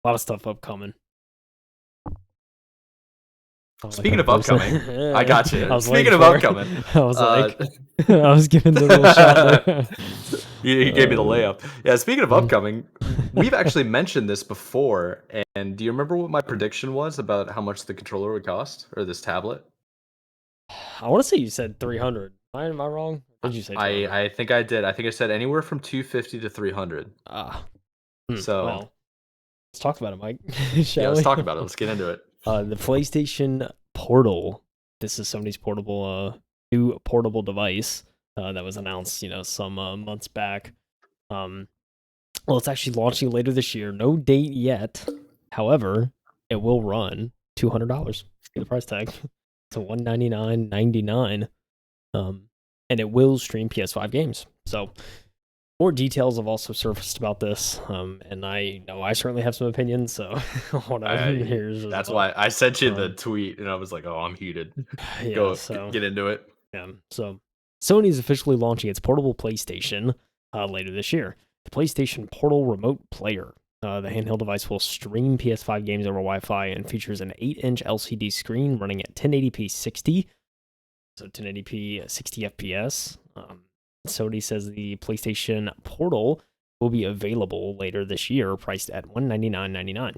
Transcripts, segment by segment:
A lot of stuff upcoming. Oh, like Speaking a of person. upcoming, I got I you. was Speaking waiting of for it. upcoming, I was uh, like, I was giving the little shot there. he gave me the layup. Yeah, speaking of Um, upcoming, we've actually mentioned this before. And do you remember what my prediction was about how much the controller would cost or this tablet? I want to say you said 300. Am I wrong? Or did you say 200? I think I did. I think I said anywhere from 250 to 300. Ah, So well, let's talk about it, Mike. yeah, Shall let's we? talk about it. Let's get into it. The PlayStation Portal. This is Sony's portable, new portable device that was announced, some months back. Um, well, it's actually launching later this year. No date yet. However, it will run $200. The price tag. It's a $199.99. And it will stream PS5 games. So more details have also surfaced about this. And I know I certainly have some opinions. So what I I here's just That's why I sent you the um, tweet, and I was like, "Oh, I'm heated." yeah. Go So get into it. yeah. So Sony is officially launching its portable PlayStation later this year. The PlayStation Portal Remote Player. The handheld device will stream PS5 games over Wi-Fi and features an 8-inch LCD screen running at 1080p 60, so 1080p 60 FPS. Sony says the PlayStation Portal will be available later this year, priced at $199.99.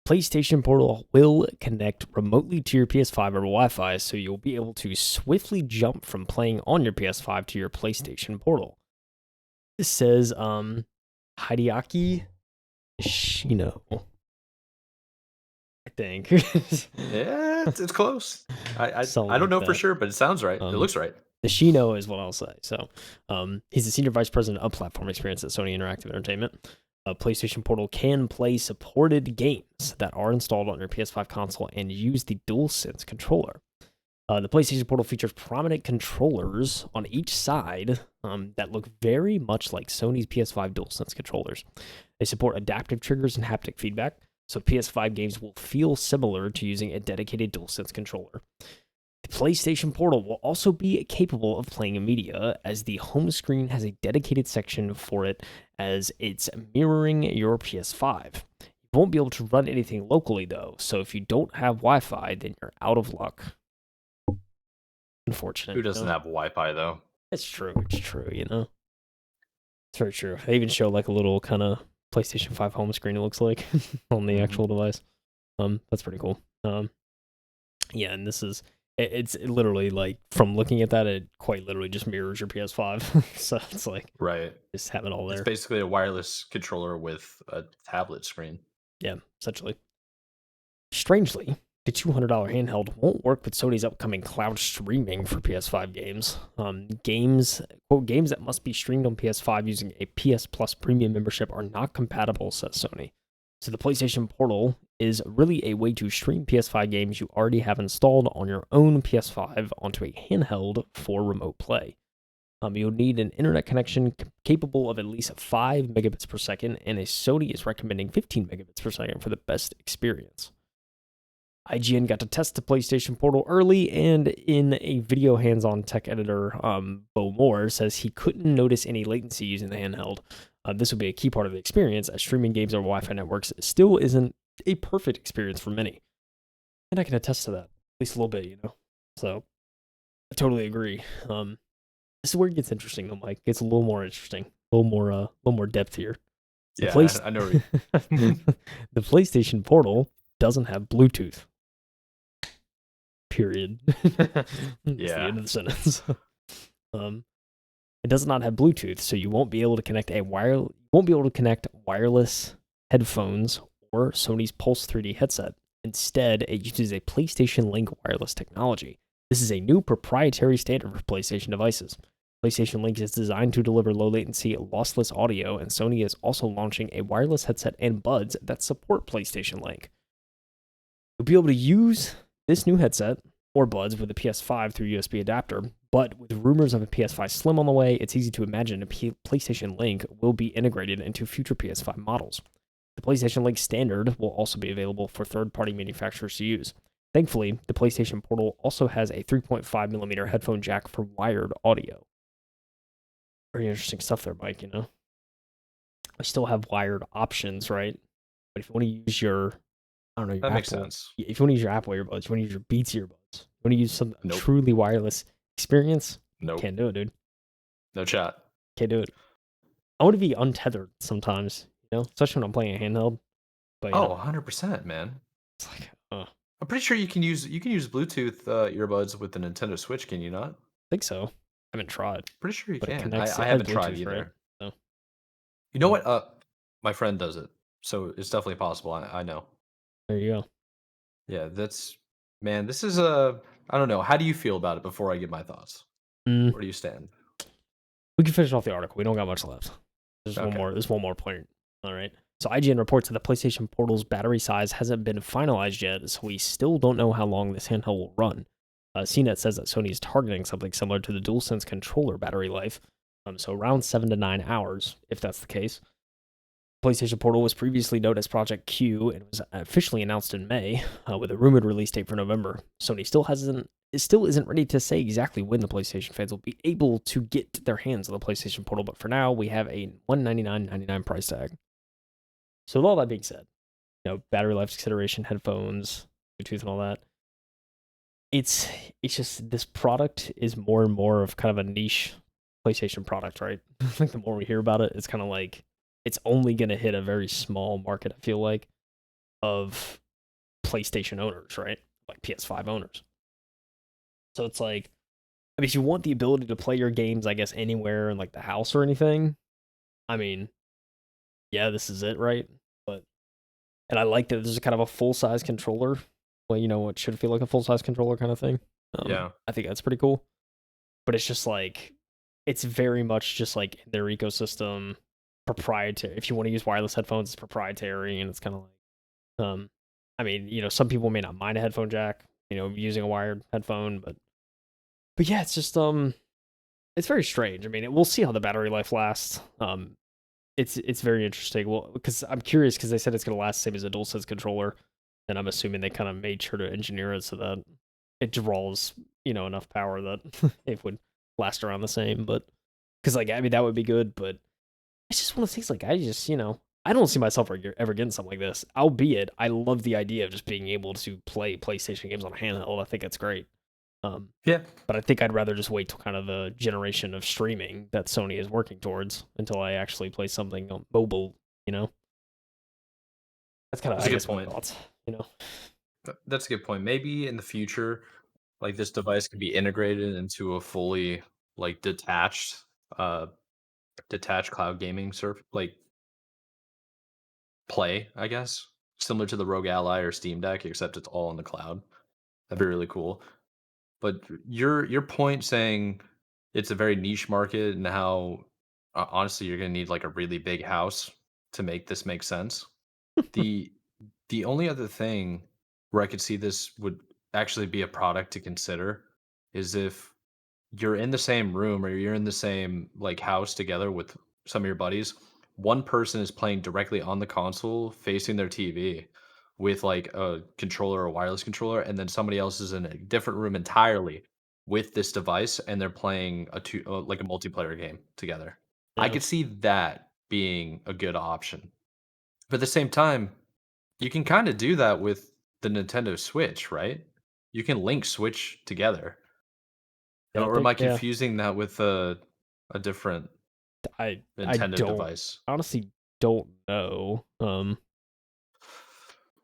PlayStation Portal will connect remotely to your PS5 over Wi-Fi, so you'll be able to swiftly jump from playing on your PS5 to your PlayStation Portal. This says Hideaki Shino, I think. Yeah, it's close. Something I don't like know for that. sure, but it sounds right. It Um, looks right. the Shino is what I'll say. So, he's the senior vice president of platform experience at Sony Interactive Entertainment. PlayStation Portal can play supported games that are installed on your PS5 console and use the DualSense controller. The PlayStation Portal features prominent controllers on each side that look very much like Sony's PS5 DualSense controllers. They support adaptive triggers and haptic feedback, so PS5 games will feel similar to using a dedicated DualSense controller. The PlayStation Portal will also be capable of playing media, as the home screen has a dedicated section for it, as it's mirroring your PS5. You won't be able to run anything locally, though, so if you don't have Wi Fi, then you're out of luck. Who Unfortunate, doesn't have Wi-Fi though? It's true. It's true. It's very true. They even show like a little kind of PlayStation 5 home screen, it looks like, on the Hmm. actual device. That's pretty cool. Yeah, and this is it's literally like from looking at that, it quite literally just mirrors your PS5. So it's like Right. just have it all It's there. basically a wireless controller with a tablet screen. Yeah, essentially. Strangely, the $200 handheld won't work with Sony's upcoming cloud streaming for PS5 games. Games that must be streamed on PS5 using a PS Plus premium membership are not compatible, says Sony. So the PlayStation Portal is really a way to stream PS5 games you already have installed on your own PS5 onto a handheld for remote play. You'll need an internet connection capable of at least 5 megabits per second, and a Sony is recommending 15 megabits per second for the best experience. IGN got to test the PlayStation Portal early, and in a video hands-on tech editor, Bo Moore says he couldn't notice any latency using the handheld. This will be a key part of the experience, as streaming games over Wi-Fi networks still isn't a perfect experience for many. And I can attest to that, at least a little bit. So I totally agree. This is where it gets interesting, though, Mike. It's a little more interesting, a little more depth here. The Yeah, place, I know. the PlayStation Portal doesn't have Bluetooth. Period. That's the Yeah. end of the sentence. um, it does not have Bluetooth, so you won't be able to connect wireless headphones or Sony's Pulse 3D headset. Instead, it uses a PlayStation Link wireless technology. This is a new proprietary standard for PlayStation devices. PlayStation Link is designed to deliver low latency, lossless audio, and Sony is also launching a wireless headset and buds that support PlayStation Link. You'll be able to use this new headset or buds with a PS5 through USB adapter, but with rumors of a PS5 Slim on the way, it's easy to imagine a PlayStation Link will be integrated into future PS5 models. The PlayStation Link standard will also be available for third-party manufacturers to use. Thankfully, the PlayStation Portal also has a 3.5mm headphone jack for wired audio. Very interesting stuff there, Mike, We still have wired options, right? But if you want to use your, I don't know, your That makes Apple, sense. if you want to use your Apple earbuds, you want to use your Beats earbuds, you want to use some Nope. truly wireless experience, Nope. can't do it, dude. No chat. Can't do it. I want to be untethered sometimes, especially when I'm playing a handheld. But Oh, 100%, man. it's like, I'm pretty sure you can use Bluetooth earbuds with the Nintendo Switch, can you not? I think so. I haven't tried, Pretty sure you but it can. connects. I It has haven't tried Bluetooth, right? either. So, You know um, what? My friend does it, so it's definitely possible. I know. there you go. Yeah, that's man. This is a. I don't know. How do you feel about it before I give my thoughts? Mm, Where do you stand? we can finish off the article. We don't got much left. There's one Okay. more. There's one more point. All right. So IGN reports that the PlayStation Portal's battery size hasn't been finalized yet, so we still don't know how long this handheld will run. CNET says that Sony is targeting something similar to the DualSense controller battery life, so around 7 to 9 hours, if that's the case. PlayStation Portal was previously known as Project Q and was officially announced in May, with a rumored release date for November. Sony still isn't ready to say exactly when the PlayStation fans will be able to get their hands on the PlayStation Portal, but for now we have a $199.99 price tag. So with all that being said, battery life consideration, headphones, Bluetooth, and all that. It's just this product is more and more of kind of a niche PlayStation product, right? I think the more we hear about it, it's kind of like it's only going to hit a very small market, I feel like, of PlayStation owners, right? Like PS5 owners. So it's like, I mean, if you want the ability to play your games, I guess, anywhere in like the house or anything, I mean, yeah, this is it, right? But, and I like that there's kind of a full size controller. Well, what should feel like a full size controller kind of thing. Yeah. I think that's pretty cool. But it's just like, it's very much just like in their ecosystem, proprietary. If you want to use wireless headphones, it's proprietary, and it's kind of like, I mean, some people may not mind a headphone jack, using a wired headphone, but yeah, it's just it's very strange. I mean, we'll see how the battery life lasts. It's very interesting. Well, because I'm curious because they said it's gonna last the same as a DualSense controller, and I'm assuming they kind of made sure to engineer it so that it draws enough power that it would last around the same. But because like I mean that would be good, but it's just one of those things. Like I just I don't see myself ever getting something like this. Albeit I love the idea of just being able to play PlayStation games on handheld. I think it's great. Yeah. But I think I'd rather just wait till kind of the generation of streaming that Sony is working towards until I actually play something on mobile. You know, that's kind of That's I a good guess my point. thoughts. That's a good point. Maybe in the future, like this device can be integrated into a fully like uh detached cloud gaming like play, I guess. Similar to the Rogue Ally or Steam Deck, except it's all in the cloud. That'd be really cool. But your point saying it's a very niche market and how honestly you're gonna need like a really big house to make this make sense. The the only other thing where I could see this would actually be a product to consider is if you're in the same room or you're in the same like house together with some of your buddies, one person is playing directly on the console facing their TV with like a controller or wireless controller, and then somebody else is in a different room entirely with this device and they're playing like a multiplayer game together. I Yeah, could see that being a good option. But at the same time, you can kind of do that with the Nintendo Switch, right? You can link Switch together. yeah, Or am I yeah. confusing that with a different I Nintendo don't device? honestly don't know.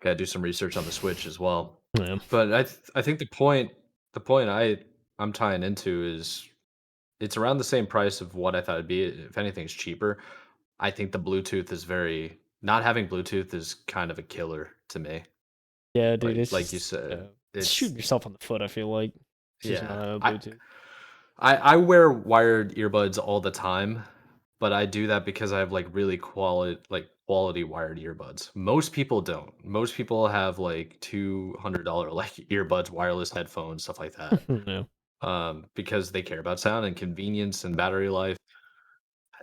Gotta do some research on the Switch as well. Yeah, But I think the point I'm tying into is it's around the same price of what I thought it'd be. If anything, it's cheaper. I think the Bluetooth is very not having Bluetooth is kind of a killer to me. yeah, dude. It's Like you just said, it's it's shooting yourself in the foot. I feel like it's just not yeah. a I Bluetooth. I wear wired earbuds all the time, but I do that because I have like really quality wired earbuds. Most people don't. Most people have like $200 like earbuds, wireless headphones, stuff like that. No. Because they care about sound and convenience and battery life.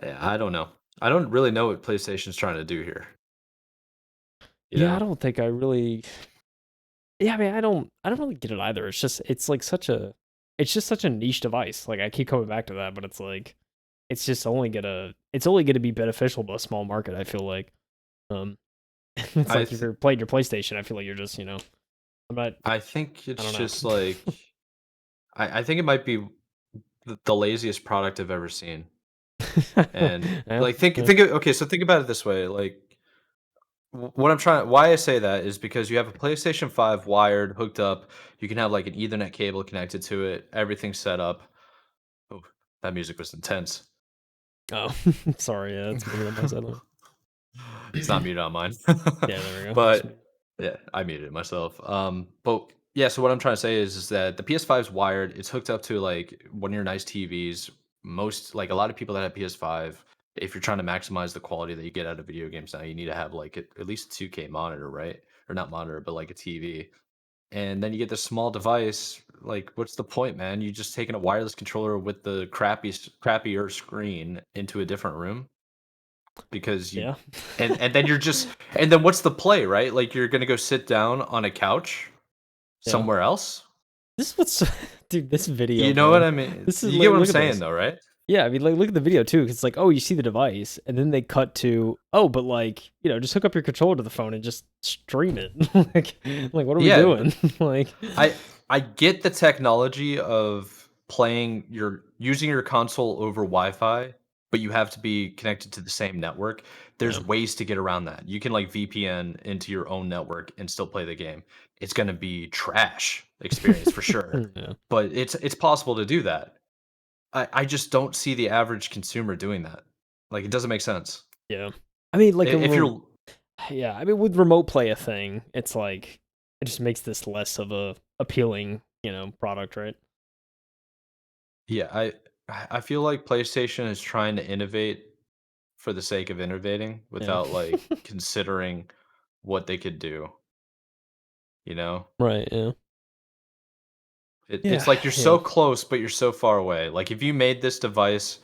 I don't know. I don't really know what PlayStation's trying to do here. You Yeah, I know? don't think I really. Yeah, I mean, I don't really get it either. It's just such a niche device. Like I keep coming back to that, but it's like, it's only gonna be beneficial to a small market. I feel like, um, It's I like if th- you're playing your PlayStation, I feel like you're just, I'm not. I think I it's don't just know. like I think it might be the laziest product I've ever seen. And Yeah, like think yeah, think of, okay, so think about it this way, like what I'm trying why I say that is because you have a PlayStation 5 wired, hooked up, you can have like an Ethernet cable connected to it, everything's set up. Oh, that music was intense. oh, sorry, yeah, it's muted on my side. It's not muted on mine. Yeah, there we go. Just But yeah, I muted it myself. But yeah, so what I'm trying to say is that the PS5 is wired. It's hooked up to like one of your nice TVs. Most like a lot of people that have PS5, if you're trying to maximize the quality that you get out of video games now, you need to have like at least a 2K monitor, right? Or not monitor, but like a TV. And then you get this small device. Like, what's the point, man? You just taking a wireless controller with the crappier screen into a different room because you yeah. and then you're just and then what's the play, right? Like you're gonna go sit down on a couch Yeah. somewhere else? This is what's dude, this video, You know what man. I mean? This is You get like what I'm look at saying this. though, right? Yeah, I mean like look at the video too. 'Cause it's like, oh, you see the device, and then they cut to, oh, but like, just hook up your controller to the phone and just stream it. like what are we Yeah, but doing? Like I get the technology of playing your using your console over Wi-Fi, but you have to be connected to the same network. yeah. There's ways to get around that. You can like VPN into your own network and still play the game. It's gonna be trash experience for sure, Yeah. but it's possible to do that. I just don't see the average consumer doing that. Like, it doesn't make sense. Yeah. I mean I like if you're yeah, I mean with remote play a thing, it's like it just makes this less of a appealing, product, right? yeah, I feel like PlayStation is trying to innovate for the sake of innovating Yeah. without, like, considering what they could do, you know? Right, yeah. It's Yeah, like you're yeah. so close, but you're so far away. Like, if you made this device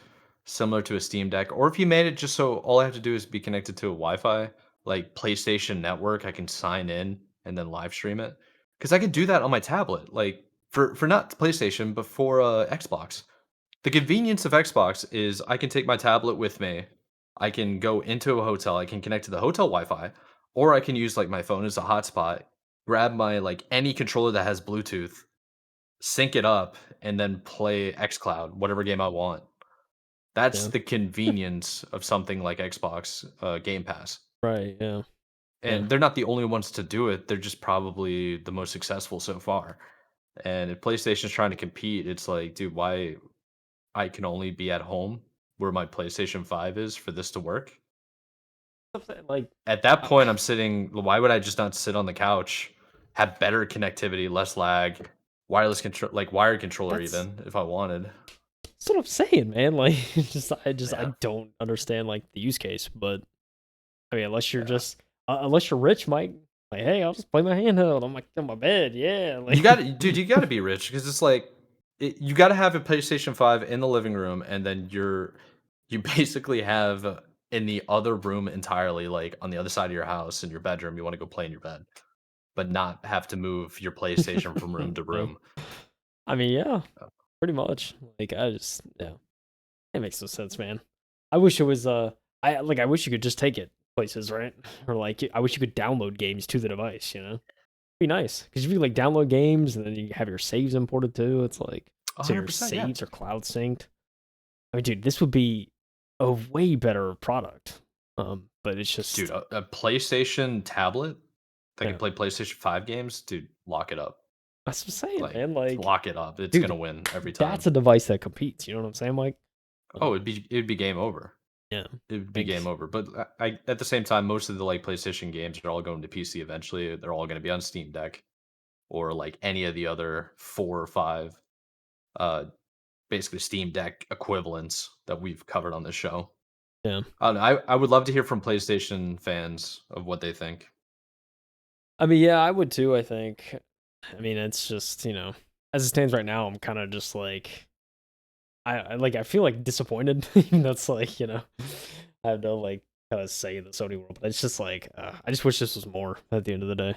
similar to a Steam Deck, or if you made it just so all I have to do is be connected to a Wi-Fi, like PlayStation Network, I can sign in and then live stream it. Because I could do that on my tablet, like for not PlayStation, but for Xbox. The convenience of Xbox is I can take my tablet with me. I can go into a hotel. I can connect to the hotel Wi-Fi, or I can use like my phone as a hotspot. Grab my like any controller that has Bluetooth, sync it up, and then play XCloud, whatever game I want. That's Yeah. the convenience of something like Xbox Game Pass. Right, yeah. Yeah. And they're not the only ones to do it. They're just probably the most successful so far. And if PlayStation's trying to compete, it's like, dude, why I can only be at home where my PlayStation 5 is for this to work? Like At that uh, point, I'm sitting why would I just not sit on the couch, have better connectivity, less lag, wireless control like wired controller that's even if I wanted. that's what I'm saying, man. Like, I Yeah. don't understand like the use case. But I mean, unless you're Yeah. just, unless you're rich, Mike. Like, hey, I'll just play my handheld on my bed. Yeah, You like, got to dude, you got to be rich because it's like you got to have a PlayStation 5 in the living room and then you basically have in the other room entirely like on the other side of your house in your bedroom you want to go play in your bed but not have to move your PlayStation from room to yeah. room. I mean, yeah, pretty much. Like, I just, yeah, it makes no sense, man. I wish it was, I wish you could just take it places, right? Or like, I wish you could download games to the device. Be nice because if you like download games and then you have your saves imported too, it's like so your 100%, yeah. saves are cloud synced. I mean, dude, this would be a way better product. But it's Dude, just a PlayStation tablet that can yeah, play PlayStation 5 games, dude, lock it up. that's what I'm saying, Like, man. Like, lock it up. It's gonna dude, win every that's time. a device that competes. You know what I'm saying, Mike? Oh, Um, it'd be game over. yeah, It would be game like over. But I at the same time, most of the like PlayStation games are all going to PC eventually. They're all gonna be on Steam Deck or like any of the other 4 or 5 uh basically Steam Deck equivalents that we've covered on this show. yeah. I don't know. I would love to hear from PlayStation fans of what they think. I mean, yeah, I would too. I think. I mean, it's just as it stands right now, I'm kind of just like I feel like disappointed. Even though it's like I have no like kind of say in the Sony world, but it's just like I just wish this was more at the end of the day.